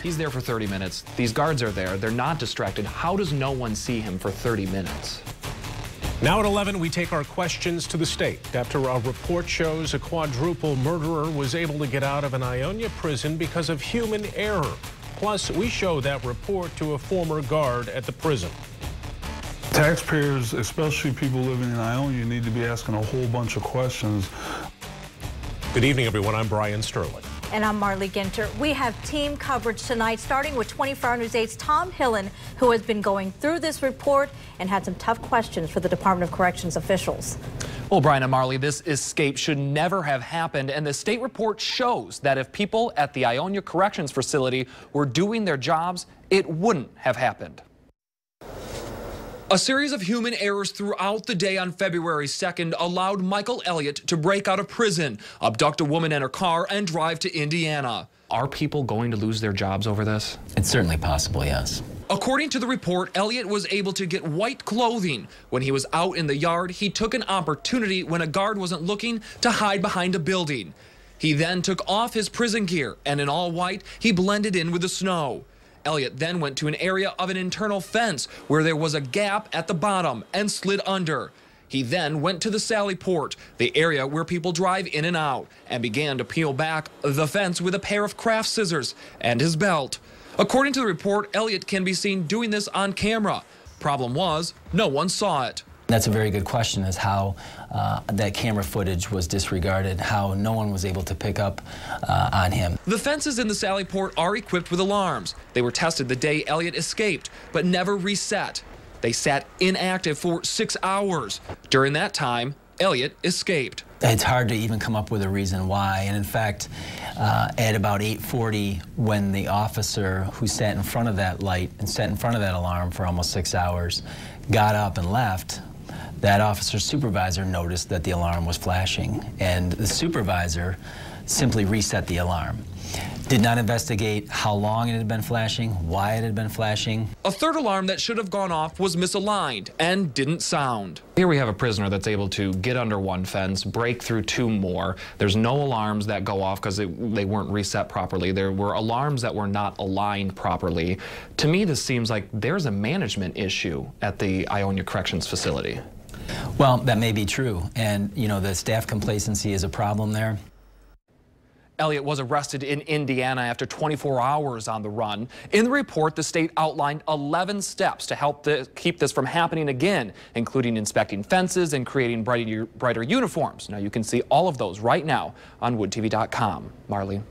He's there for 30 minutes. These guards are there. They're not distracted. How does no one see him for 30 minutes? Now at 11, we take our questions to the state. After a report shows a quadruple murderer was able to get out of an Ionia prison because of human error. Plus, we show that report to a former guard at the prison. Taxpayers, especially people living in Ionia, need to be asking a whole bunch of questions. Good evening, everyone. I'm Brian Sterling. And I'm Marley Ginter. We have team coverage tonight, starting with 24 News 8's Tom Hillen, who has been going through this report and had some tough questions for the Department of Corrections officials. Well, Brian and Marley, this escape should never have happened, and the state report shows that if people at the Ionia Corrections Facility were doing their jobs, it wouldn't have happened. A series of human errors throughout the day on February 2nd allowed Michael Elliot to break out of prison, abduct a woman in her car, and drive to Indiana. Are people going to lose their jobs over this? It's certainly possible, yes. According to the report, Elliot was able to get white clothing. When he was out in the yard, he took an opportunity when a guard wasn't looking to hide behind a building. He then took off his prison gear, and in all white, he blended in with the snow. Elliot then went to an area of an internal fence where there was a gap at the bottom and slid under. He then went to the Sally Port, the area where people drive in and out, and began to peel back the fence with a pair of craft scissors and his belt. According to the report, Elliot can be seen doing this on camera. Problem was, no one saw it. That's a very good question, is how that camera footage was disregarded, how no one was able to pick up on him. The fences in the Sally Port are equipped with alarms. They were tested the day Elliot escaped, but never reset. They sat inactive for 6 hours. During that time, Elliot escaped. It's hard to even come up with a reason why, and in fact, at about 8:40, when the officer who sat in front of that light and sat in front of that alarm for almost 6 hours got up and left, that officer's supervisor noticed that the alarm was flashing, and the supervisor simply reset the alarm. Did not investigate how long it had been flashing, why it had been flashing. A third alarm that should have gone off was misaligned and didn't sound. Here we have a prisoner that's able to get under one fence, break through 2 more. There's no alarms that go off because they weren't reset properly. There were alarms that were not aligned properly. To me, this seems like there's a management issue at the Ionia Corrections Facility. Well, that may be true, and you know, the staff complacency is a problem there. Elliot was arrested in Indiana after 24 hours on the run. In the report, the state outlined 11 steps to help keep this from happening again, including inspecting fences and creating brighter uniforms. Now, you can see all of those right now on woodtv.com. Marley.